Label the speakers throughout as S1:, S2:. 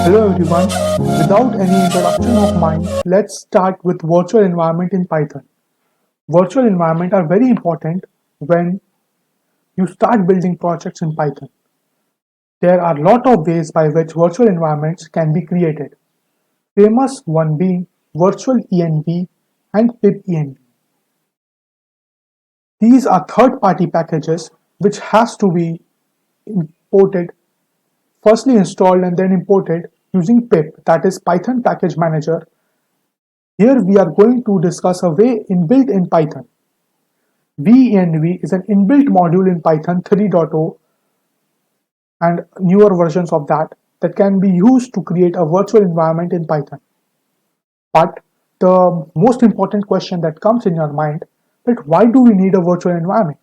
S1: Hello everyone. Without any introduction of mine, let's start with virtual environment in Python. Virtual environment are very important when you start building projects in Python. There are a lot of ways by which virtual environments can be created. Famous one being virtual env and pipenv. These are third-party packages which has to be imported, firstly installed and then imported using pip, that is Python Package Manager. Here we are going to discuss a way inbuilt in Python. venv is an inbuilt module in Python 3.0 and newer versions of that can be used to create a virtual environment in Python. But the most important question that comes in your mind that why do we need a virtual environment?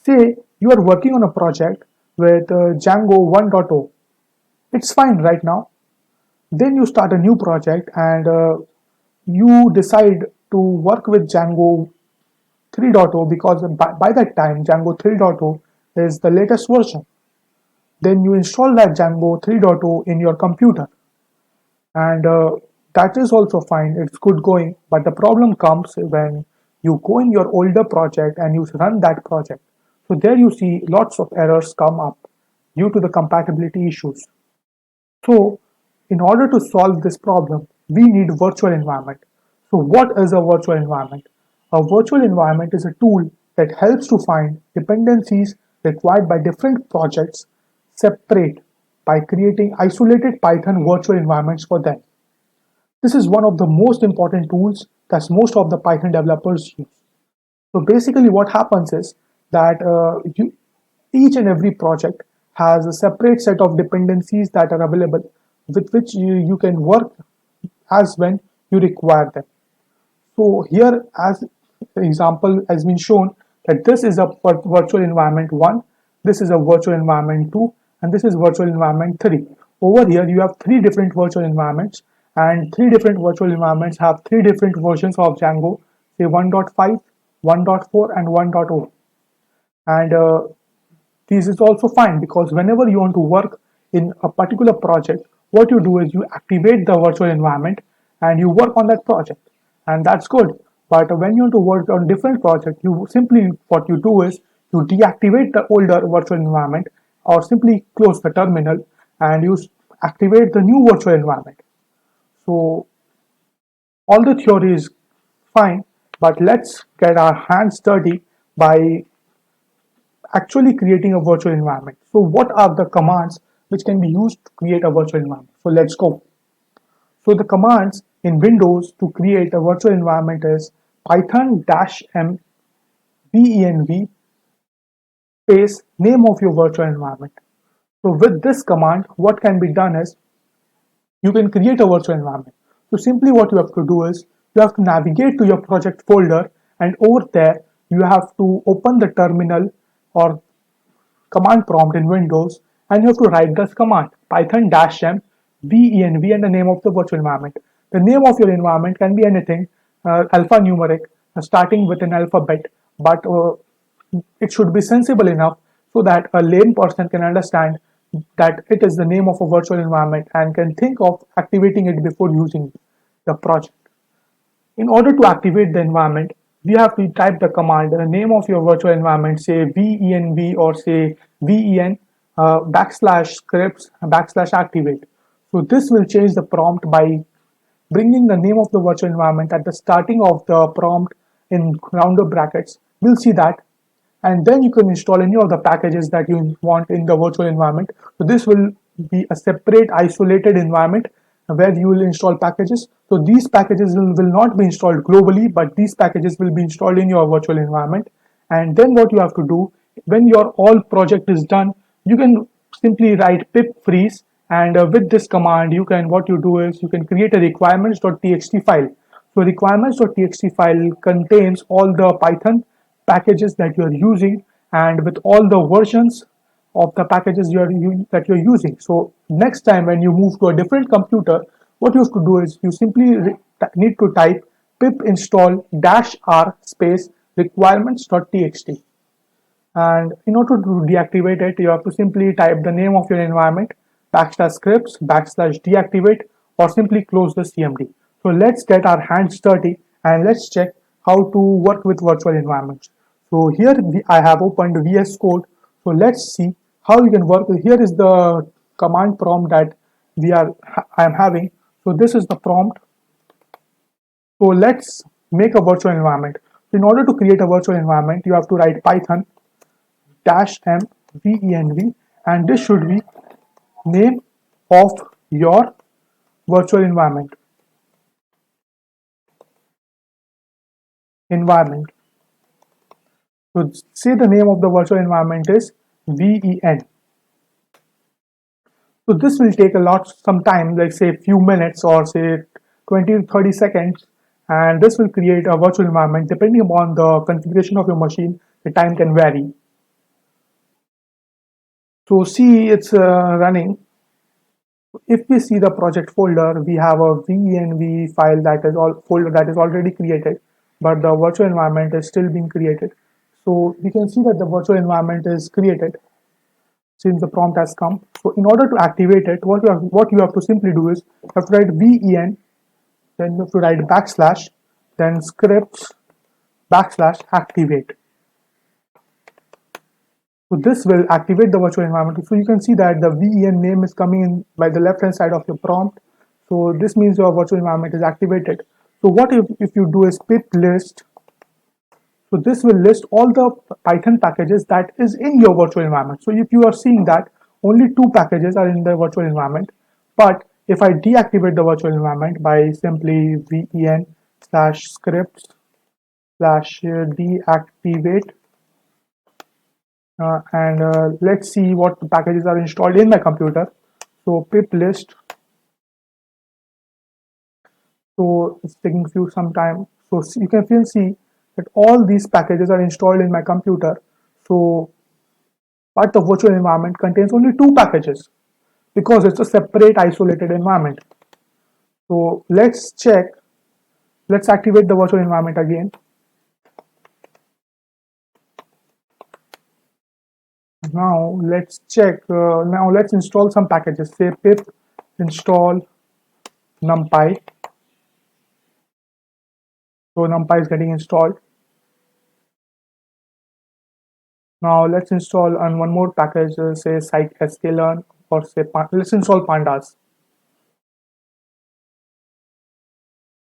S1: Say you are working on a project with Django 1.0. It's fine right now. Then you start a new project and you decide to work with Django 3.0 because by that time Django 3.0 is the latest version. Then you install that Django 3.0 in your computer and that is also fine, it's good going, but the problem comes when you go in your older project and you run that project. So there you see lots of errors come up due to the compatibility issues. So in order to solve this problem, we need virtual environment. So what is a virtual environment? A virtual environment is a tool that helps to find dependencies required by different projects separate by creating isolated Python virtual environments for them. This is one of the most important tools that most of the Python developers use. So basically what happens is that each and every project has a separate set of dependencies that are available with which you can work as when you require them. So here as the example has been shown that this is a virtual environment 1, this is a virtual environment 2 and this is virtual environment 3. Over here you have three different virtual environments and three different virtual environments have three different versions of Django, say 1.5, 1.4 and 1.0. And this is also fine because whenever you want to work in a particular project, what you do is you activate the virtual environment and you work on that project, and that's good. But when you want to work on different project, you simply what you do is you deactivate the older virtual environment or simply close the terminal and you activate the new virtual environment. So all the theory is fine, but let's get our hands dirty by actually creating a virtual environment. So what are the commands which can be used to create a virtual environment? So let's go. So the commands in Windows to create a virtual environment is python-m venv space name of your virtual environment. So with this command, what can be done is you can create a virtual environment. So simply what you have to do is you have to navigate to your project folder and over there you have to open the terminal or command prompt in Windows and you have to write this command python-m venv and the name of the virtual environment. The name of your environment can be anything, alphanumeric, starting with an alphabet, but it should be sensible enough so that a lame person can understand that it is the name of a virtual environment and can think of activating it before using the project. In order to activate the environment, we have to type the command, the name of your virtual environment, say venv or say ven /scripts /activate. So this will change the prompt by bringing the name of the virtual environment at the starting of the prompt in rounded brackets. We'll see that. And then you can install any of the packages that you want in the virtual environment. So this will be a separate isolated environment where you will install packages. So these packages will not be installed globally, but these packages will be installed in your virtual environment. And then what you have to do, when your all project is done, you can simply write pip freeze, and with this command what you do is you can create a requirements.txt file. So requirements.txt file contains all the Python packages that you are using and with all the versions of the packages that you're using. So next time when you move to a different computer, what you have to do is you simply need to type pip install -r space requirements.txt. And in order to deactivate it, you have to simply type the name of your environment, backslash scripts, backslash deactivate, or simply close the CMD. So let's get our hands dirty and let's check how to work with virtual environments. So here I have opened VS Code. So let's see how you can work. Here is the command prompt that I am having. So this is the prompt. So let's make a virtual environment. In order to create a virtual environment, you have to write Python -m venv, and this should be name of your virtual environment. So say the name of the virtual environment is ven. So this will take some time, like say a few minutes or say 20 to 30 seconds, and this will create a virtual environment. Depending upon the configuration of your machine, the time can vary. So see it's running. If we see the project folder, we have a venv file that is all folder that is already created, but the virtual environment is still being created. So we can see that the virtual environment is created since the prompt has come. So in order to activate it, what you have to simply do is you have to write ven, then you have to write backslash, then scripts backslash activate. So this will activate the virtual environment. So you can see that the ven name is coming in by the left hand side of your prompt. So this means your virtual environment is activated. So what if you do is pip list. So this will list all the Python packages that is in your virtual environment. So if you are seeing that only 2 packages are in the virtual environment, but if I deactivate the virtual environment by simply ven slash scripts slash deactivate, and let's see what packages are installed in my computer. So pip list. So it's taking some time. So you can see that all these packages are installed in my computer. So but the virtual environment contains only 2 packages because it's a separate isolated environment. So let's check. Let's activate the virtual environment again. Now let's check. Now let's install some packages. Say pip install numpy. So numpy is getting installed. Now let's install on one more package. Say sciklearn, or say let's install pandas.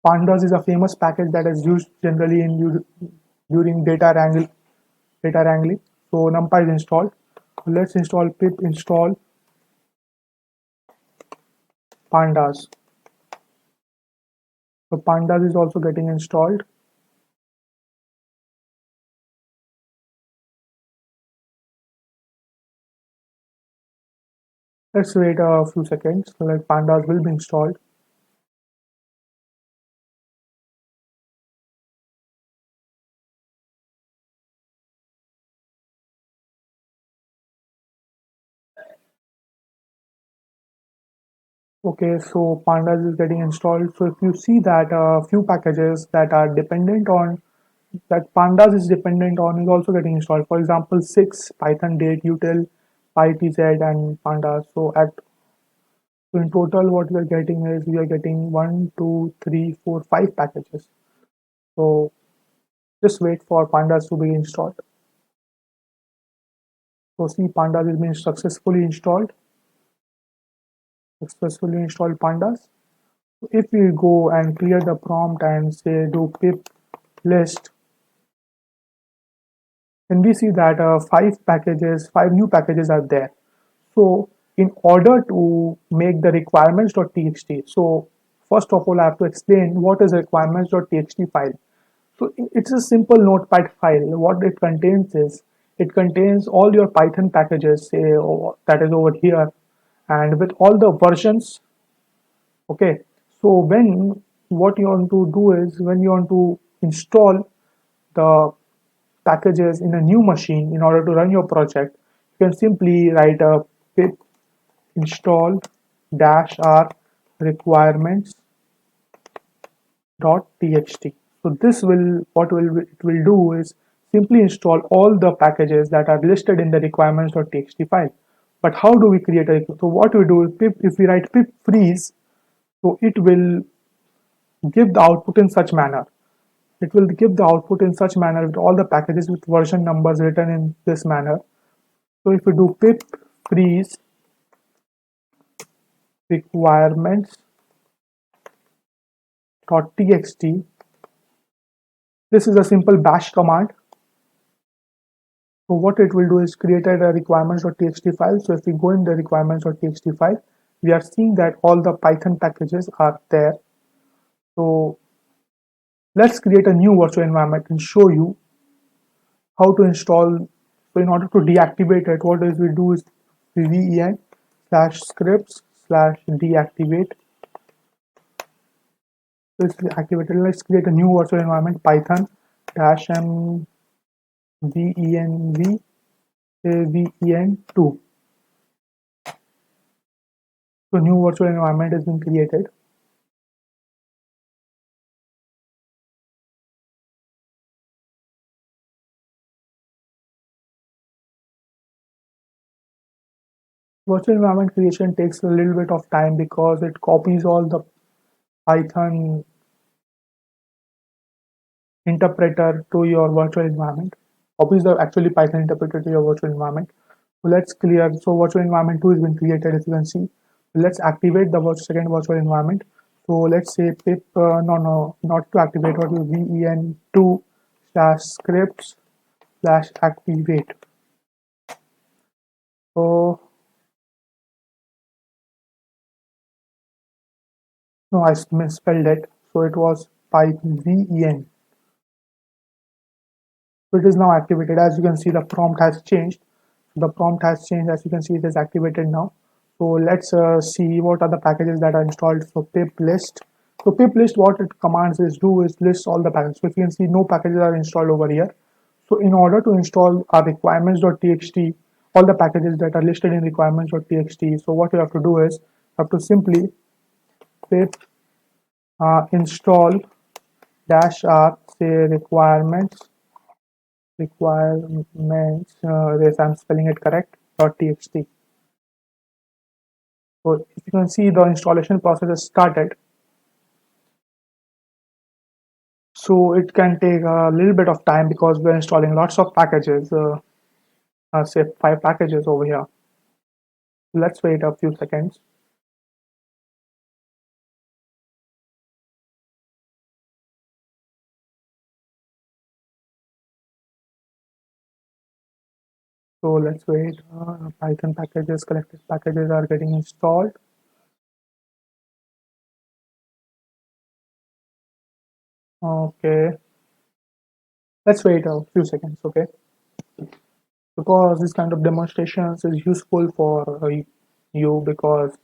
S1: Pandas is a famous package that is used generally during data wrangling. So numpy is installed. Let's install pip install pandas. So pandas is also getting installed. Let's wait a few seconds so that pandas will be installed. Okay, so pandas is getting installed. So if you see that a few packages that are dependent on that pandas is dependent on is also getting installed. For example, 6 Python date util pytz and pandas. So in total, what we are getting is we are getting 1, 2, 3, 4, 5 packages. So just wait for pandas to be installed. So see, pandas is being successfully installed. Successfully installed pandas. So if we go and clear the prompt and say do pip list, then we see that 5 new packages are there. So in order to make the requirements.txt, so first of all I have to explain what is requirements.txt file. So it's a simple notepad file. What it contains is it contains all your Python packages, say that is over here, and with all the versions. Okay, so what you want to do is when you want to install the packages in a new machine in order to run your project, you can simply write a pip install -r requirements.txt. So this will it will do is simply install all the packages that are listed in the requirements.txt file. But how do we create a requirement? So what we do is pip, if we write pip freeze, so it will give the output in such manner. It will give the output in such manner with all the packages with version numbers written in this manner. So if we do pip freeze requirements.txt, this is a simple bash command. So what it will do is create a requirements.txt file. So if we go in the requirements.txt file, we are seeing that all the Python packages are there. So let's create a new virtual environment and show you how to install. So in order to deactivate it, what is we do is ven slash scripts slash deactivate. So it's activated. Let's create a new virtual environment, python dash m venv ven2. So new virtual environment has been created. Virtual environment creation takes a little bit of time because it copies all the Python interpreter to your virtual environment. Copies the actually Python interpreter to your virtual environment. So let's clear. So virtual environment 2 has been created, as you can see. Let's activate the second virtual environment. So let's say pip no, not to activate, what will ven2 slash scripts slash activate. So no, I misspelled it. So it was pyven. So it is now activated. As you can see, the prompt has changed. The prompt has changed. As you can see, it is activated now. So let's see what are the packages that are installed. So pip list. So pip list, what it commands is do is list all the packages. So if you can see, no packages are installed over here. So in order to install our requirements.txt, all the packages that are listed in requirements.txt, so what you have to do is you have to simply pip install dash r say requirements yes, I'm spelling it correct .txt. So if you can see, the installation process has started. So it can take a little bit of time because we're installing lots of packages, say 5 packages over here. Let's wait a few seconds. So let's wait. Python packages, collected packages are getting installed. Okay, let's wait a few seconds. Okay, because this kind of demonstrations is useful for you, because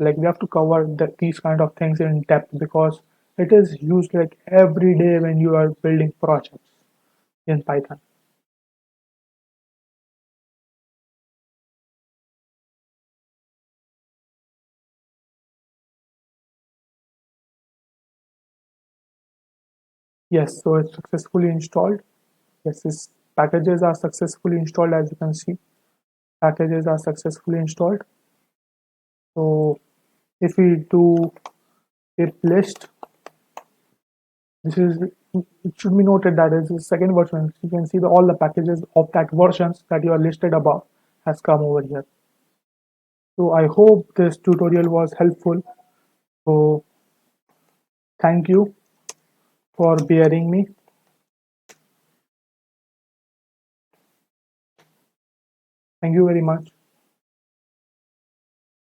S1: like we have to cover these kind of things in depth because it is used like every day when you are building projects in Python. Yes, so it's successfully installed. Yes, these packages are successfully installed. As you can see, packages are successfully installed. So if we do pip list, this is, it should be noted that is the second version. You can see all the packages of that versions that you are listed above has come over here. So I hope this tutorial was helpful. So thank you for bearing me. Thank you very much.